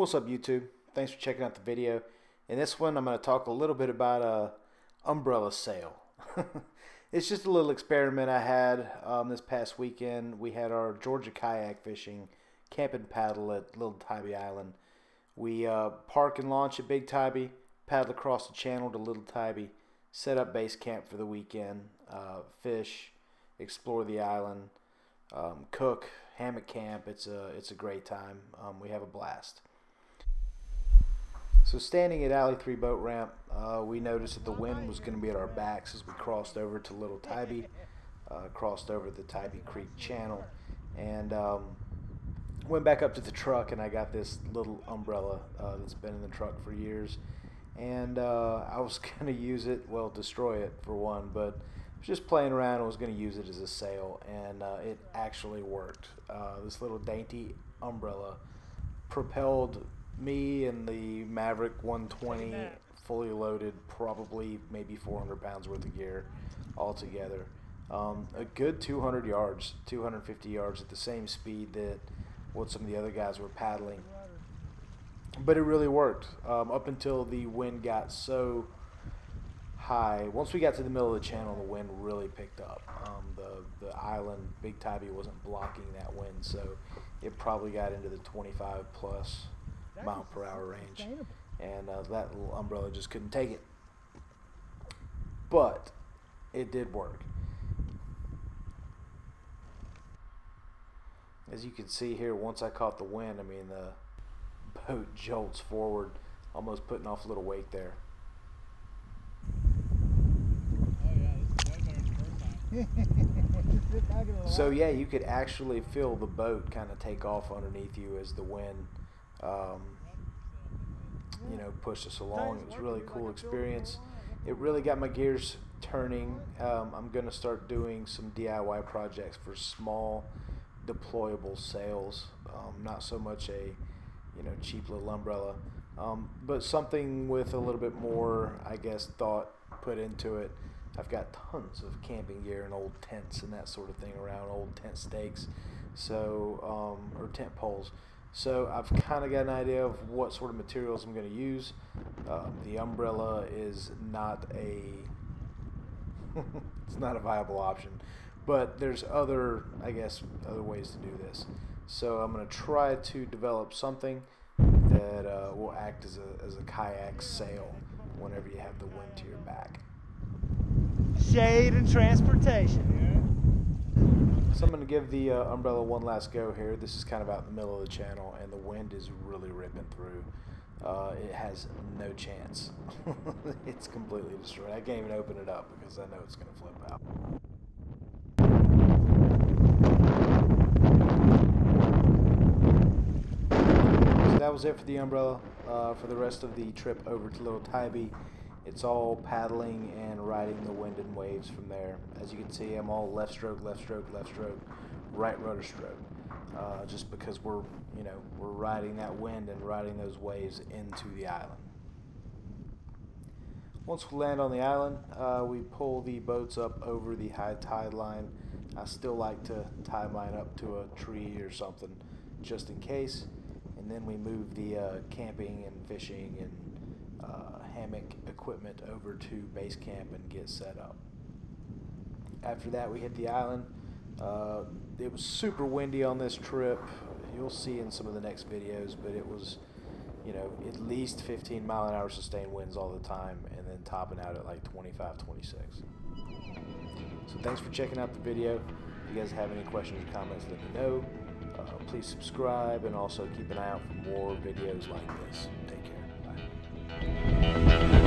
What's up, YouTube? Thanks for checking out the video. In this one, I'm going to talk a little bit about a umbrella sail. It's just a little experiment I had this past weekend. We had our Georgia kayak fishing Camp N Paddle at Little Tybee Island. We park and launch at Big Tybee, paddle across the channel to Little Tybee, set up base camp for the weekend, fish, explore the island, cook, hammock camp. It's a great time. We have a blast. So standing at Alley 3 boat ramp, we noticed that the wind was going to be at our backs as we crossed over to Little Tybee, crossed over the Tybee Creek channel, and went back up to the truck, and I got this little umbrella that's been in the truck for years, and I was going to use it, well, destroy it for one, but I was just playing around. I was going to use it as a sail, and it actually worked. This little dainty umbrella propelled me and the Maverick 120 fully loaded, probably maybe 400 pounds worth of gear all together. A good 200 yards, 250 yards at the same speed that what some of the other guys were paddling. But it really worked up until the wind got so high. Once we got to the middle of the channel, the wind really picked up. The island, Big Tybee, wasn't blocking that wind, so it probably got into the 25 plus mile per hour range, and that little umbrella just couldn't take it. But it did work. As you can see here, once I caught the wind, I mean, the boat jolts forward, almost putting off a little wake there. So yeah, you could actually feel the boat kind of take off underneath you as the wind pushed us along. It was a really cool experience. It really got my gears turning. I'm going to start doing some DIY projects for small deployable sails, not so much a cheap little umbrella, but something with a little bit more, I guess, thought put into it. I've got tons of camping gear and old tents and that sort of thing around, old tent stakes, so or tent poles. So I've kind of got an idea of what sort of materials I'm going to use. The umbrella is not a it's not a viable option, but there's other ways to do this. So I'm going to try to develop something that will act as a kayak sail whenever you have the wind to your back. Shade and transportation. So I'm going to give the umbrella one last go here. This is kind of out in the middle of the channel, and the wind is really ripping through. It has no chance. It's completely destroyed. I can't even open it up because I know it's going to flip out. So that was it for the umbrella. For the rest of the trip over to Little Tybee, it's all paddling and riding the wind and waves from there. As you can see, I'm all left stroke, left stroke, left stroke, right rudder stroke. Just because we're riding that wind and riding those waves into the island. Once we land on the island, we pull the boats up over the high tide line. I still like to tie mine up to a tree or something just in case. And then we move the camping and fishing and hammock equipment over to base camp and get set up. After that, we hit the island. It was super windy on this trip. You'll see in some of the next videos, but it was at least 15 mile an hour sustained winds all the time, and then topping out at like 25, 26. So thanks for checking out the video. If you guys have any questions or comments, let me know. Please subscribe, and also keep an eye out for more videos like this. Take care. Bye.